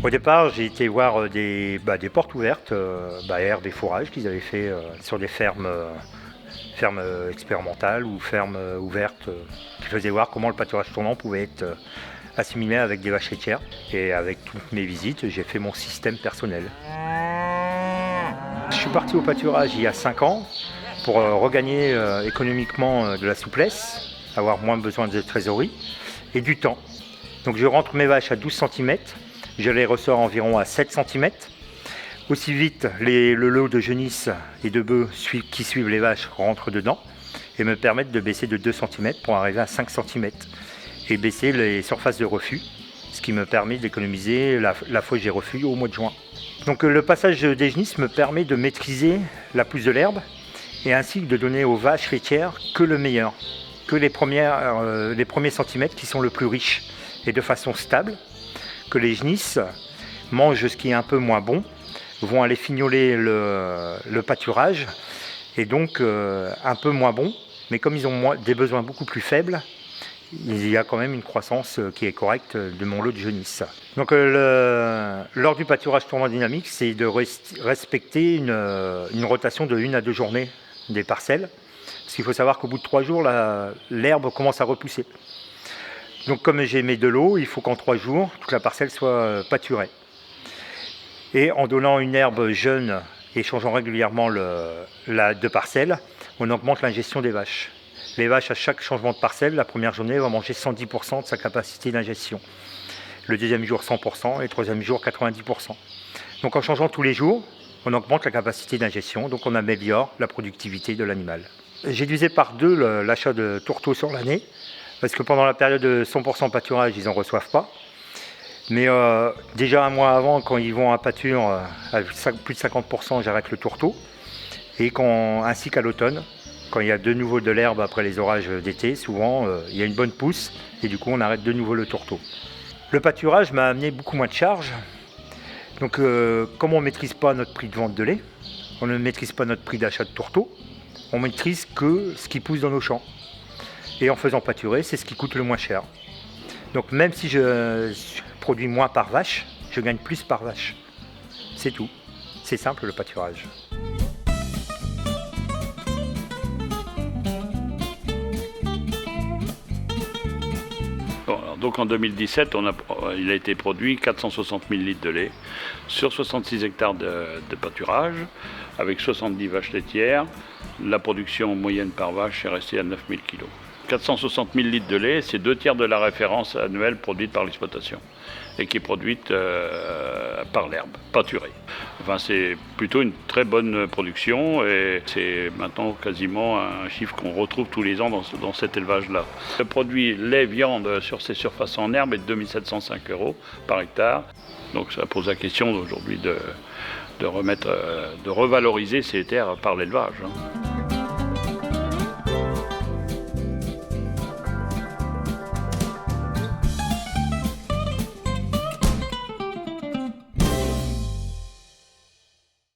Au départ, j'ai été voir des portes ouvertes, herbe et fourrage qu'ils avaient fait sur des fermes expérimentales ou fermes ouvertes qui faisaient voir comment le pâturage tournant pouvait être assimilé avec des vaches laitières. Et avec toutes mes visites, j'ai fait mon système personnel. Je suis parti au pâturage il y a 5 ans pour regagner économiquement de la souplesse, avoir moins besoin de trésorerie et du temps. Donc je rentre mes vaches à 12 cm, je les ressors environ à 7 cm. Aussi vite, le lot de genisses et de bœufs qui suivent les vaches rentrent dedans et me permettent de baisser de 2 cm pour arriver à 5 cm et baisser les surfaces de refus, ce qui me permet d'économiser la fauche des refus au mois de juin. Donc le passage des genisses me permet de maîtriser la pousse de l'herbe et ainsi de donner aux vaches laitières que le meilleur, que les premiers centimètres qui sont le plus riches et de façon stable, que les genisses mangent ce qui est un peu moins bon, vont aller fignoler le pâturage et donc un peu moins bon, mais comme ils ont des besoins beaucoup plus faibles, il y a quand même une croissance qui est correcte de mon lot de genisses. Donc lors du pâturage tournant dynamique, c'est de respecter une rotation de 1 à 2 journées des parcelles, parce qu'il faut savoir qu'au bout de 3 jours, l'herbe commence à repousser. Donc comme j'ai mis de l'eau, il faut qu'en 3 jours, toute la parcelle soit pâturée. Et en donnant une herbe jeune et changeant régulièrement de parcelle, on augmente l'ingestion des vaches. Les vaches, à chaque changement de parcelle, la première journée, vont manger 110% de sa capacité d'ingestion. Le deuxième jour, 100%, et le troisième jour, 90%. Donc en changeant tous les jours, on augmente la capacité d'ingestion, donc on améliore la productivité de l'animal. J'ai divisé par 2 l'achat de tourteaux sur l'année, parce que pendant la période de 100% pâturage, ils n'en reçoivent pas. Mais déjà un mois avant, quand ils vont à pâture, à plus de 50%, j'arrête le tourteau. Et ainsi qu'à l'automne, quand il y a de nouveau de l'herbe après les orages d'été, souvent il y a une bonne pousse et du coup on arrête de nouveau le tourteau. Le pâturage m'a amené beaucoup moins de charges. Donc comme on ne maîtrise pas notre prix de vente de lait, on ne maîtrise pas notre prix d'achat de tourteau, on maîtrise que ce qui pousse dans nos champs. Et en faisant pâturer, c'est ce qui coûte le moins cher. Donc même si je produis moins par vache, je gagne plus par vache. C'est tout. C'est simple le pâturage. Bon, donc en 2017, il a été produit 460 000 litres de lait sur 66 hectares de pâturage avec 70 vaches laitières. La production moyenne par vache est restée à 9 000 kg. 460 000 litres de lait, c'est 2/3 de la référence annuelle produite par l'exploitation et qui est produite par l'herbe, pâturée. Enfin, c'est plutôt une très bonne production et c'est maintenant quasiment un chiffre qu'on retrouve tous les ans dans cet élevage-là. Le produit lait-viande sur ces surfaces en herbe est de 2 705 € par hectare. Donc ça pose la question aujourd'hui de revaloriser ces terres par l'élevage.